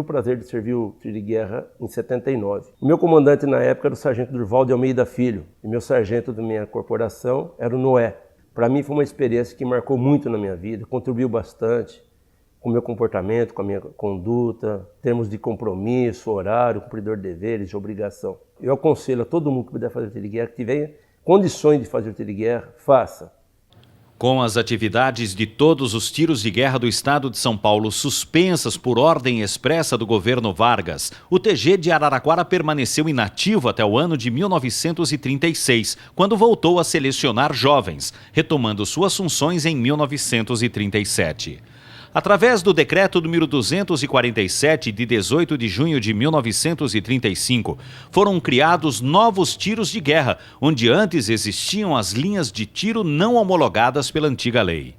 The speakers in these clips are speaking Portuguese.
prazer de servir o tiro de guerra em 79. O meu comandante na época era o sargento Durval de Almeida Filho, e meu sargento da minha corporação era o Noé. Para mim foi uma experiência que marcou muito na minha vida, contribuiu bastante com o meu comportamento, com a minha conduta, em termos de compromisso, horário, cumpridor de deveres, de obrigação. Eu aconselho a todo mundo que puder fazer o tiro de guerra, que tiver condições de fazer o tiro de guerra, faça. Com as atividades de todos os tiros de guerra do estado de São Paulo suspensas por ordem expressa do governo Vargas, o TG de Araraquara permaneceu inativo até o ano de 1936, quando voltou a selecionar jovens, retomando suas funções em 1937. Através do decreto número 247, de 18 de junho de 1935, foram criados novos tiros de guerra, onde antes existiam as linhas de tiro não homologadas pela antiga lei.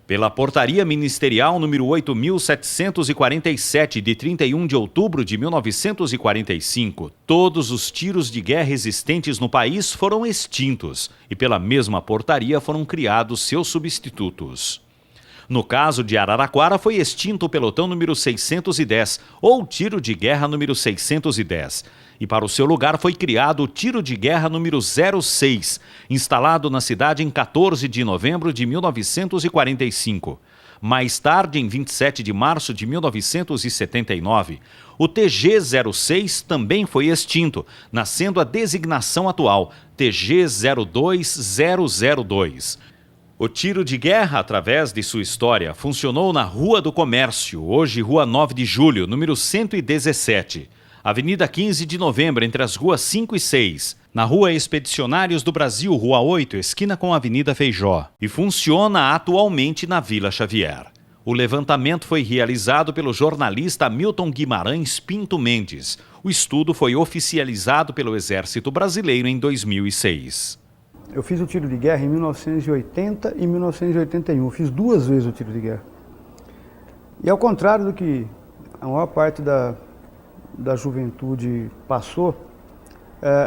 Pela Portaria Ministerial número 8.747, de 31 de outubro de 1945, todos os tiros de guerra existentes no país foram extintos e pela mesma portaria foram criados seus substitutos. No caso de Araraquara, foi extinto o pelotão número 610, ou tiro de guerra número 610. E para o seu lugar foi criado o tiro de guerra número 06, instalado na cidade em 14 de novembro de 1945. Mais tarde, em 27 de março de 1979, o TG-06 também foi extinto, nascendo a designação atual, TG-02002. O tiro de guerra, através de sua história, funcionou na Rua do Comércio, hoje Rua 9 de Julho, número 117. Avenida 15 de Novembro, entre as ruas 5 e 6. Na Rua Expedicionários do Brasil, Rua 8, esquina com a Avenida Feijó. E funciona atualmente na Vila Xavier. O levantamento foi realizado pelo jornalista Milton Guimarães Pinto Mendes. O estudo foi oficializado pelo Exército Brasileiro em 2006. Eu fiz o tiro de guerra em 1980 e 1981. Eu fiz 2 vezes o tiro de guerra. E ao contrário do que a maior parte da juventude passou,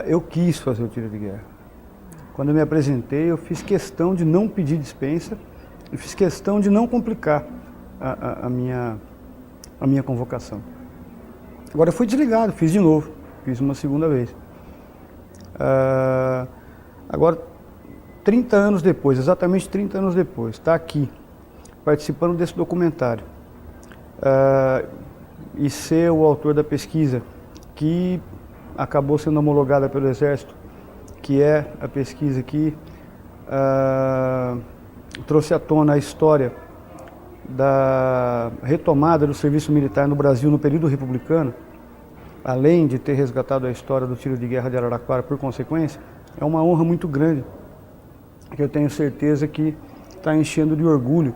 eu quis fazer o tiro de guerra. Quando eu me apresentei, eu fiz questão de não pedir dispensa e fiz questão de não complicar a minha convocação. Agora eu fui desligado, fiz de novo, fiz uma segunda vez. Agora, 30 anos depois, exatamente 30 anos depois, está aqui, participando desse documentário, e ser o autor da pesquisa que acabou sendo homologada pelo Exército, que é a pesquisa que trouxe à tona a história da retomada do serviço militar no Brasil no período republicano, além de ter resgatado a história do tiro de guerra de Araraquara por consequência, é uma honra muito grande, que eu tenho certeza que está enchendo de orgulho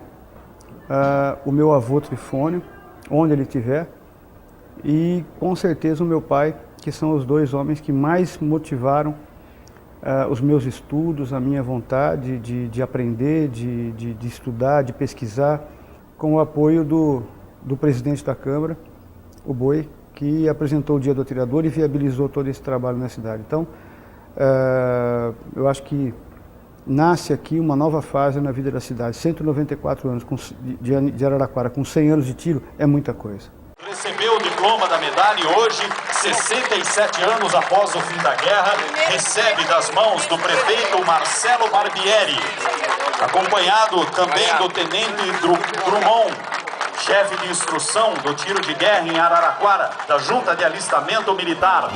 o meu avô Trifônio, onde ele estiver, e com certeza o meu pai, que são os 2 homens que mais motivaram os meus estudos, a minha vontade de aprender, de estudar, de pesquisar, com o apoio do presidente da Câmara, o Boi, que apresentou o Dia do Atirador e viabilizou todo esse trabalho na cidade. Então, eu acho que nasce aqui uma nova fase na vida da cidade. 194 anos de Araraquara, com 100 anos de tiro, é muita coisa. Recebeu o diploma da medalha e hoje, 67 anos após o fim da guerra, recebe das mãos do prefeito Marcelo Barbieri, acompanhado também do tenente Drummond, chefe de instrução do tiro de guerra em Araraquara, da Junta de Alistamento Militar.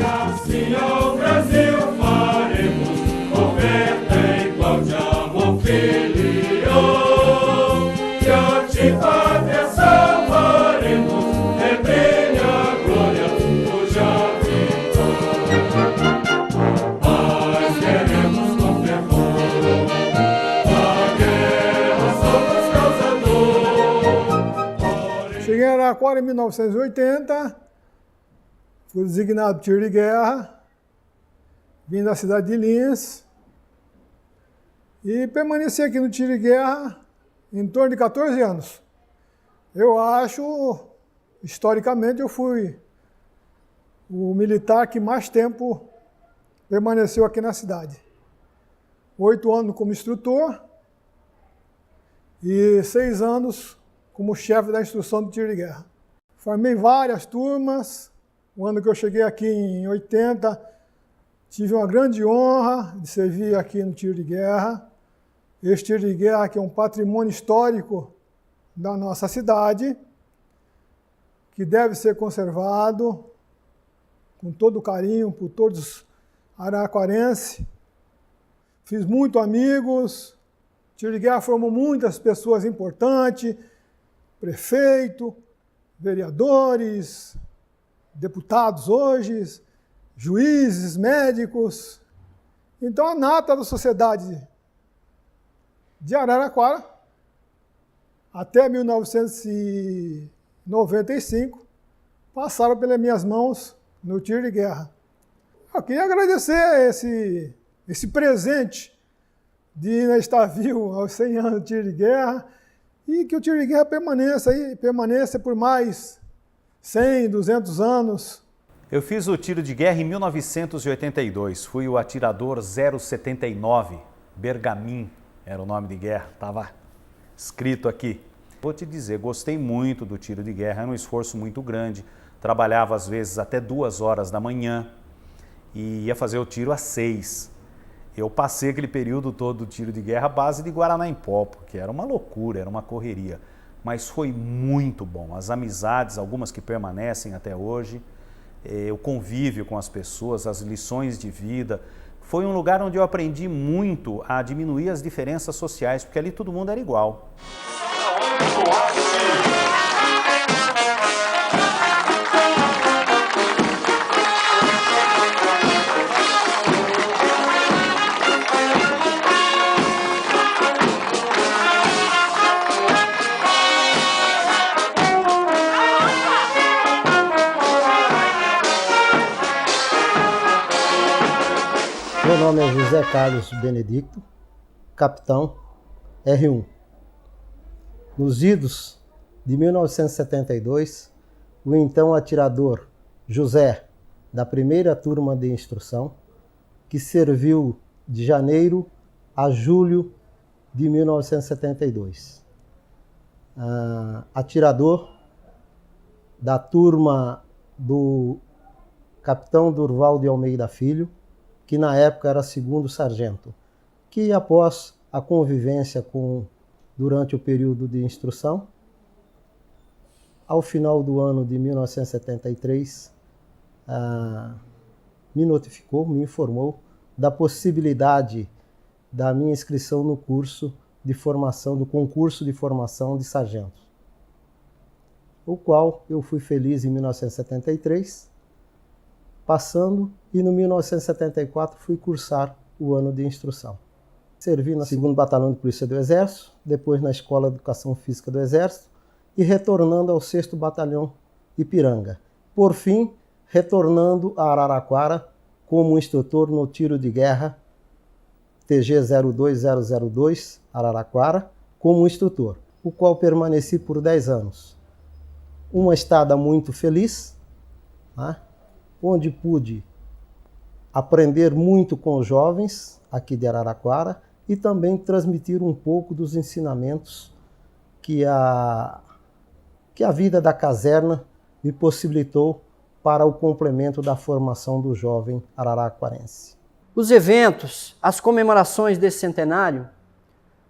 Assim ao Brasil faremos oferta igual de amor filial, que a ti pátria salvaremos, é brilha a glória do Javier. Mas queremos com fervor a guerra somos causador. Cheguei em Araraquara em 1980. Fui designado tiro de guerra, vim da cidade de Lins e permaneci aqui no tiro de guerra em torno de 14 anos. Eu acho, historicamente, eu fui o militar que mais tempo permaneceu aqui na cidade. 8 anos como instrutor e 6 anos como chefe da instrução do tiro de guerra. formei várias turmas. O ano que eu cheguei aqui em 80, tive uma grande honra de servir aqui no tiro de guerra. Este tiro de guerra que é um patrimônio histórico da nossa cidade, que deve ser conservado com todo carinho por todos os araraquarenses. Fiz muitos amigos, o tiro de guerra formou muitas pessoas importantes, prefeito, vereadores, deputados hoje, juízes, médicos. Então a nata da sociedade de Araraquara, até 1995, passaram pelas minhas mãos no tiro de guerra. Eu queria agradecer esse presente de ainda estar vivo aos 100 anos do tiro de guerra e que o tiro de guerra permaneça por mais 100, 200 anos. Eu fiz o tiro de guerra em 1982, fui o atirador 079, Bergamin era o nome de guerra, estava escrito aqui. Vou te dizer, gostei muito do tiro de guerra, era um esforço muito grande, trabalhava às vezes até 2 horas da manhã e ia fazer o tiro às 6. Eu passei aquele período todo do tiro de guerra à base de Guaraná em pó, porque era uma loucura, era uma correria. Mas foi muito bom, as amizades, algumas que permanecem até hoje, o convívio com as pessoas, as lições de vida. Foi um lugar onde eu aprendi muito a diminuir as diferenças sociais, porque ali todo mundo era igual. Meu nome é José Carlos Benedicto, capitão R1. Nos idos de 1972, o então atirador José, da primeira turma de instrução, que serviu de janeiro a julho de 1972. Atirador da turma do capitão Durval de Almeida Filho, que na época era 2º sargento, que após a convivência durante o período de instrução, ao final do ano de 1973, me notificou, me informou da possibilidade da minha inscrição no curso de formação, do concurso de formação de sargentos, o qual eu fui feliz em 1973, passando, e no 1974 fui cursar o ano de instrução. Servi no 2º Batalhão de Polícia do Exército, depois na Escola de Educação Física do Exército e retornando ao 6º Batalhão Ipiranga. Por fim, retornando a Araraquara como instrutor no tiro de guerra TG 02002 Araraquara, como instrutor, o qual permaneci por 10 anos. Uma estada muito feliz, onde pude aprender muito com os jovens aqui de Araraquara e também transmitir um pouco dos ensinamentos que a vida da caserna me possibilitou para o complemento da formação do jovem araraquarense. Os eventos, as comemorações desse centenário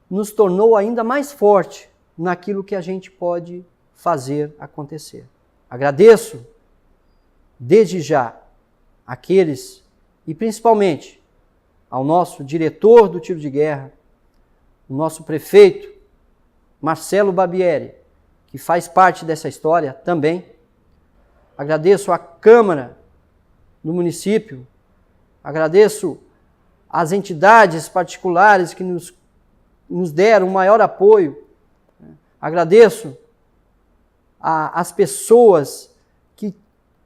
nos tornou ainda mais forte naquilo que a gente pode fazer acontecer. Agradeço desde já aqueles, e principalmente ao nosso diretor do tiro de guerra, o nosso prefeito, Marcelo Barbieri, que faz parte dessa história também. Agradeço à Câmara do município, agradeço às entidades particulares que nos deram maior apoio, agradeço às pessoas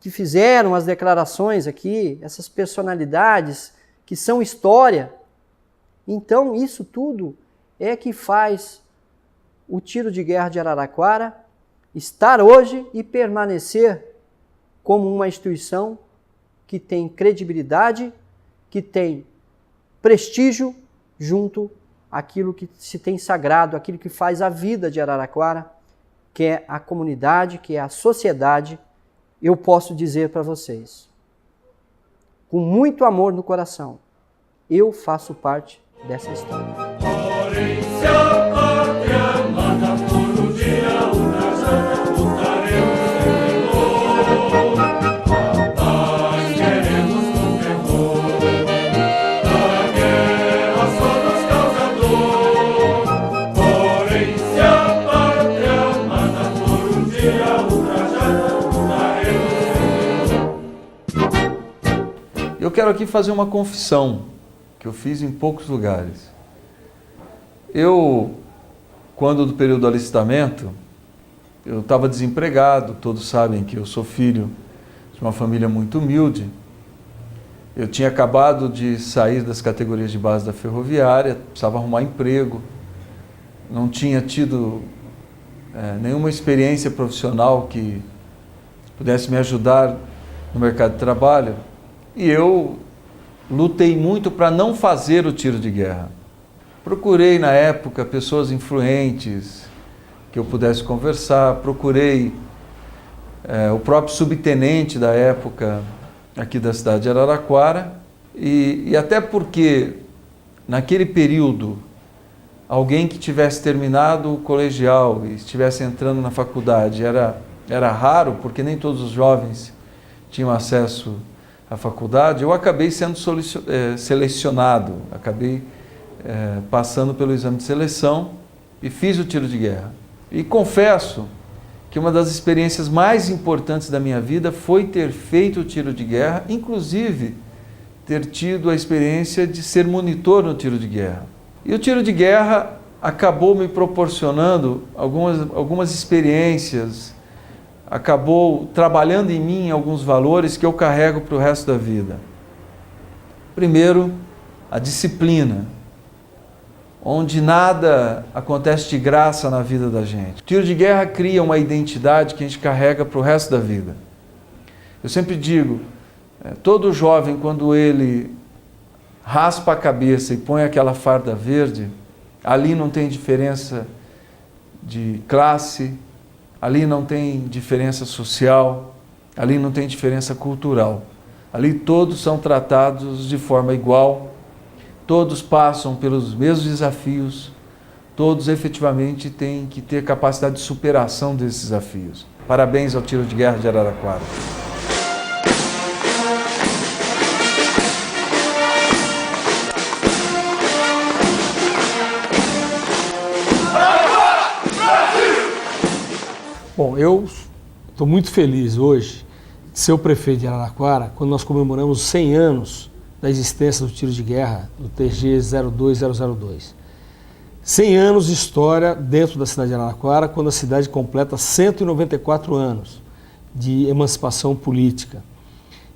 que fizeram as declarações aqui, essas personalidades que são história. Então, isso tudo é que faz o tiro de guerra de Araraquara estar hoje e permanecer como uma instituição que tem credibilidade, que tem prestígio junto àquilo que se tem sagrado, aquilo que faz a vida de Araraquara que é a comunidade, que é a sociedade, eu posso dizer para vocês, com muito amor no coração, eu faço parte dessa história. Porém, se a pátria amada por um dia ultrajada, lutaremos sem temor. A paz queremos com terror, a guerra só nos causa dor. Porém, se a pátria amada por um dia ultrajada, lutaremos sem temor. Eu quero aqui fazer uma confissão que eu fiz em poucos lugares. Eu, quando do período do alistamento, eu estava desempregado, todos sabem que eu sou filho de uma família muito humilde. Eu tinha acabado de sair das categorias de base da ferroviária, precisava arrumar emprego, não tinha tido nenhuma experiência profissional que pudesse me ajudar no mercado de trabalho, e eu lutei muito para não fazer o tiro de guerra. Procurei na época pessoas influentes que eu pudesse conversar, procurei o próprio subtenente da época aqui da cidade de Araraquara, e até porque naquele período alguém que tivesse terminado o colegial e estivesse entrando na faculdade era raro, porque nem todos os jovens tinham acesso à faculdade. Eu acabei sendo selecionado, acabei passando pelo exame de seleção e fiz o tiro de guerra. E confesso que uma das experiências mais importantes da minha vida foi ter feito o tiro de guerra, inclusive ter tido a experiência de ser monitor no tiro de guerra. E o tiro de guerra acabou me proporcionando algumas experiências, acabou trabalhando em mim alguns valores que eu carrego para o resto da vida. Primeiro, a disciplina, onde nada acontece de graça na vida da gente. O tiro de guerra cria uma identidade que a gente carrega para o resto da vida. Eu sempre digo, todo jovem, quando ele raspa a cabeça e põe aquela farda verde, ali não tem diferença de classe, ali não tem diferença social, ali não tem diferença cultural. Ali todos são tratados de forma igual, todos passam pelos mesmos desafios, todos efetivamente têm que ter capacidade de superação desses desafios. Parabéns ao Tiro de Guerra de Araraquara. Bom, eu estou muito feliz hoje de ser o prefeito de Araraquara quando nós comemoramos 100 anos da existência do tiro de guerra do TG 02002. 100 anos de história dentro da cidade de Araraquara, quando a cidade completa 194 anos de emancipação política.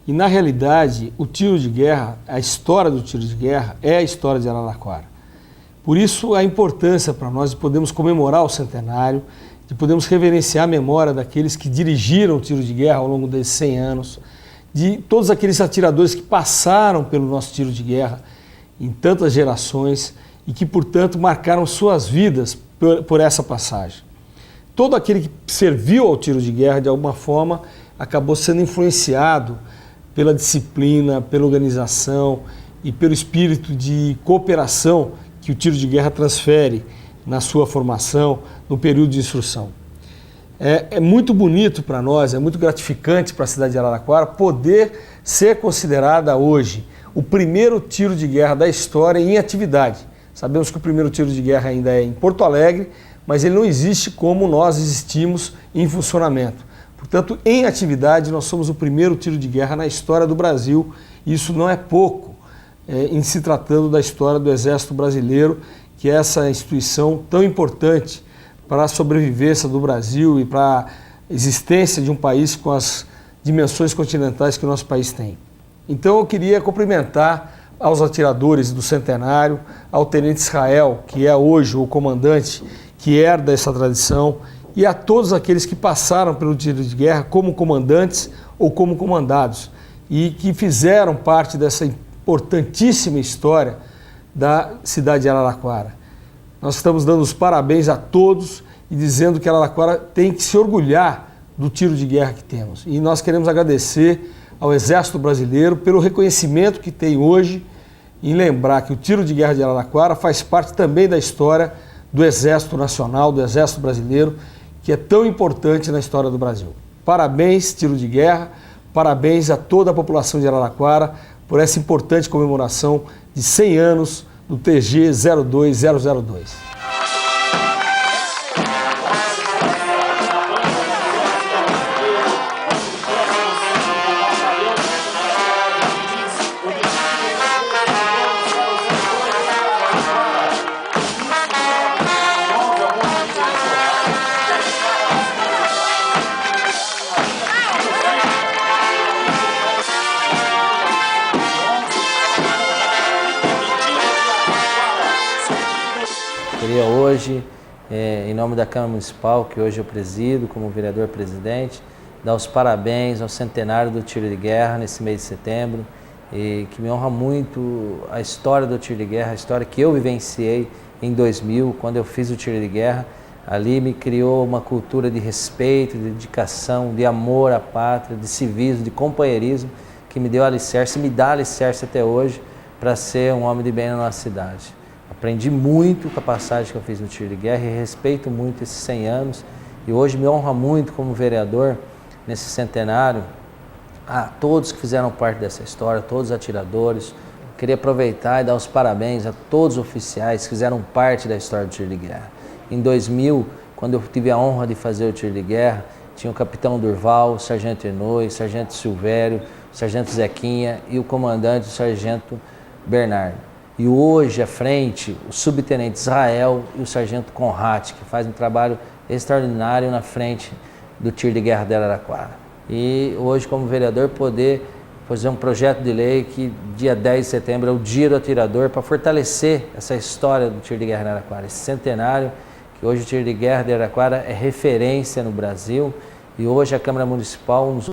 E na realidade, o tiro de guerra, a história do tiro de guerra é a história de Araraquara. Por isso a importância para nós de podermos comemorar o centenário, de podermos reverenciar a memória daqueles que dirigiram o tiro de guerra ao longo desses 100 anos, de todos aqueles atiradores que passaram pelo nosso tiro de guerra em tantas gerações e que, portanto, marcaram suas vidas por essa passagem. Todo aquele que serviu ao tiro de guerra, de alguma forma, acabou sendo influenciado pela disciplina, pela organização e pelo espírito de cooperação que o tiro de guerra transfere na sua formação, no período de instrução. É muito bonito para nós, é muito gratificante para a cidade de Araraquara poder ser considerada hoje o primeiro tiro de guerra da história em atividade. Sabemos que o primeiro tiro de guerra ainda é em Porto Alegre, mas ele não existe como nós existimos em funcionamento. Portanto, em atividade, nós somos o primeiro tiro de guerra na história do Brasil, e isso não é pouco em se tratando da história do Exército Brasileiro, que é essa instituição tão importante para a sobrevivência do Brasil e para a existência de um país com as dimensões continentais que o nosso país tem. Então eu queria cumprimentar aos atiradores do centenário, ao Tenente Israel, que é hoje o comandante que herda essa tradição, e a todos aqueles que passaram pelo tiro de guerra como comandantes ou como comandados e que fizeram parte dessa importantíssima história da cidade de Araraquara. Nós estamos dando os parabéns a todos e dizendo que Araraquara tem que se orgulhar do tiro de guerra que temos. E nós queremos agradecer ao Exército Brasileiro pelo reconhecimento que tem hoje em lembrar que o tiro de guerra de Araraquara faz parte também da história do Exército Nacional, do Exército Brasileiro, que é tão importante na história do Brasil. Parabéns, tiro de guerra, parabéns a toda a população de Araraquara por essa importante comemoração de 100 anos do TG 02002. Queria hoje, em nome da Câmara Municipal, que hoje eu presido como vereador-presidente, dar os parabéns ao centenário do tiro de guerra nesse mês de setembro, e que me honra muito a história do tiro de guerra, a história que eu vivenciei em 2000, quando eu fiz o tiro de guerra. Ali me criou uma cultura de respeito, de dedicação, de amor à pátria, de civismo, de companheirismo, que me deu alicerce e me dá alicerce até hoje para ser um homem de bem na nossa cidade. Aprendi muito com a passagem que eu fiz no tiro de guerra e respeito muito esses 100 anos. E hoje me honra muito como vereador, nesse centenário, a todos que fizeram parte dessa história, todos os atiradores. Queria aproveitar e dar os parabéns a todos os oficiais que fizeram parte da história do tiro de guerra. Em 2000, quando eu tive a honra de fazer o tiro de guerra, tinha o capitão Durval, o sargento Enoi, o sargento Silvério, o sargento Zequinha e o comandante, o sargento Bernardo. E hoje, à frente, o subtenente Israel e o sargento Conrad, que fazem um trabalho extraordinário na frente do tiro de guerra de Araraquara. E hoje, como vereador, poder fazer um projeto de lei que dia 10 de setembro é o Dia do Atirador, para fortalecer essa história do tiro de guerra de Araraquara, esse centenário, que hoje o tiro de guerra de Araraquara é referência no Brasil, e hoje a Câmara Municipal nos